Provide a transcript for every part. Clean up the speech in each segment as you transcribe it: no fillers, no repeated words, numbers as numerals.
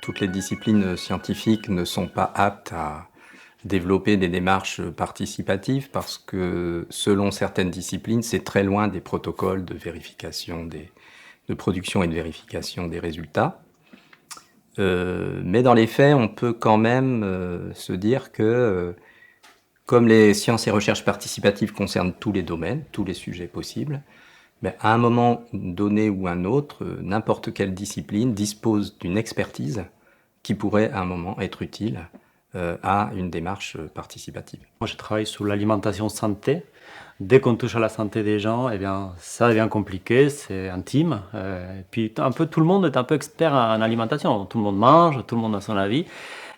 toutes les disciplines scientifiques ne sont pas aptes à développer des démarches participatives parce que selon certaines disciplines, c'est très loin des protocoles de vérification, de production et de vérification des résultats. Mais dans les faits, on peut quand même se dire que comme les sciences et recherches participatives concernent tous les domaines, tous les sujets possibles, mais à un moment donné ou un autre, n'importe quelle discipline dispose d'une expertise qui pourrait à un moment être utile à une démarche participative. Moi, je travaille sur l'alimentation santé. Dès qu'on touche à la santé des gens, eh bien, ça devient compliqué, c'est intime. Et puis, un peu, tout le monde est un peu expert en alimentation. Tout le monde mange, tout le monde a son avis.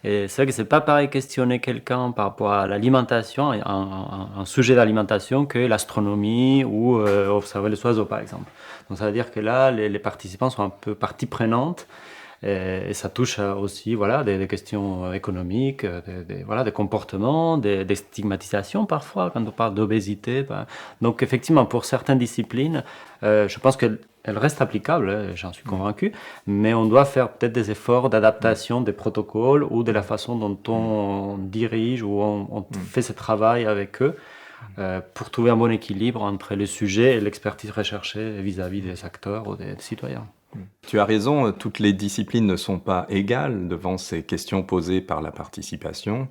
Et c'est vrai que c'est pas pareil questionner quelqu'un par rapport à l'alimentation, un sujet d'alimentation, que l'astronomie ou observer les oiseaux, par exemple. Donc, ça veut dire que là, les participants sont un peu partie prenante. Et ça touche aussi voilà, des questions économiques, voilà, des comportements, des stigmatisations parfois, quand on parle d'obésité. Donc effectivement, pour certaines disciplines, je pense qu'elles restent applicables, j'en suis convaincu, mais on doit faire peut-être des efforts d'adaptation des protocoles ou de la façon dont on dirige ou on fait ce travail avec eux pour trouver un bon équilibre entre le sujet et l'expertise recherchée vis-à-vis des acteurs ou des citoyens. Tu as raison, toutes les disciplines ne sont pas égales devant ces questions posées par la participation,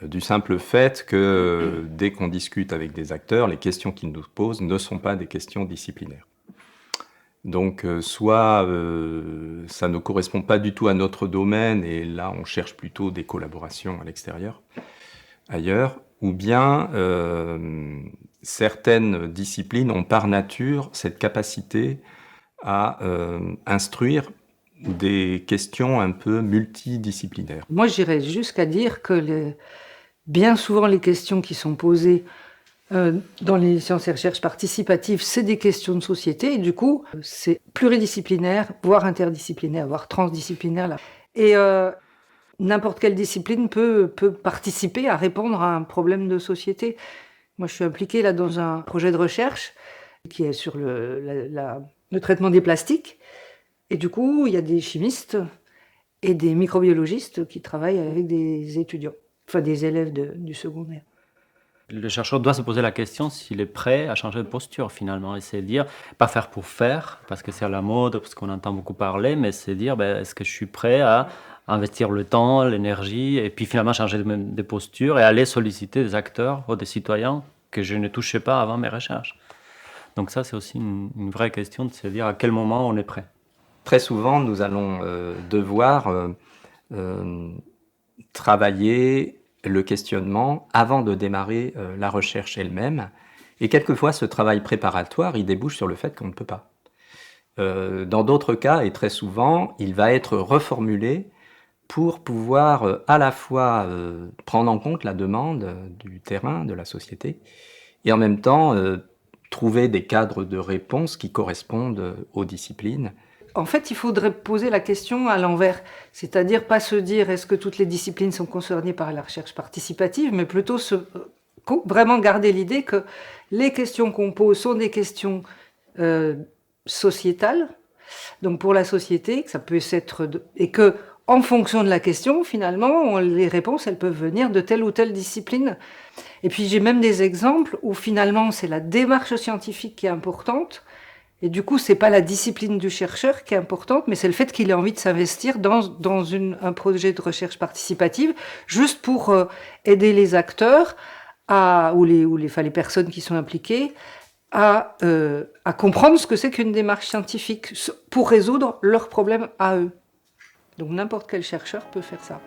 du simple fait que dès qu'on discute avec des acteurs, les questions qu'ils nous posent ne sont pas des questions disciplinaires. Donc soit ça ne correspond pas du tout à notre domaine et là on cherche plutôt des collaborations à l'extérieur, ailleurs, ou bien certaines disciplines ont par nature cette capacité à instruire des questions un peu multidisciplinaires. Moi, j'irais jusqu'à dire que bien souvent, les questions qui sont posées dans les sciences et recherches participatives, c'est des questions de société, et du coup, c'est pluridisciplinaire, voire interdisciplinaire, voire transdisciplinaire. Là. Et n'importe quelle discipline peut participer à répondre à un problème de société. Moi, je suis impliquée là dans un projet de recherche qui est sur le traitement des plastiques. Et du coup, il y a des chimistes et des microbiologistes qui travaillent avec des étudiants, enfin des élèves du secondaire. Le chercheur doit se poser la question s'il est prêt à changer de posture finalement, et c'est dire, pas faire pour faire, parce que c'est à la mode, parce qu'on entend beaucoup parler, mais c'est dire, est-ce que je suis prêt à investir le temps, l'énergie, et puis finalement changer de posture et aller solliciter des acteurs ou des citoyens que je ne touchais pas avant mes recherches. Donc ça, c'est aussi une vraie question de se dire à quel moment on est prêt. Très souvent, nous allons devoir travailler le questionnement avant de démarrer la recherche elle-même. Et quelquefois, ce travail préparatoire, il débouche sur le fait qu'on ne peut pas. Dans d'autres cas, et très souvent, il va être reformulé pour pouvoir à la fois prendre en compte la demande du terrain, de la société, et en même temps trouver des cadres de réponse qui correspondent aux disciplines. En fait, il faudrait poser la question à l'envers, c'est-à-dire pas se dire est-ce que toutes les disciplines sont concernées par la recherche participative, mais plutôt vraiment garder l'idée que les questions qu'on pose sont des questions sociétales, donc pour la société, que ça peut être et que en fonction de la question, finalement, les réponses elles peuvent venir de telle ou telle discipline. Et puis j'ai même des exemples où finalement c'est la démarche scientifique qui est importante. Et du coup, c'est pas la discipline du chercheur qui est importante, mais c'est le fait qu'il ait envie de s'investir dans un projet de recherche participative, juste pour aider les acteurs ou les personnes qui sont impliquées à comprendre ce que c'est qu'une démarche scientifique pour résoudre leurs problèmes à eux. Donc n'importe quel chercheur peut faire ça.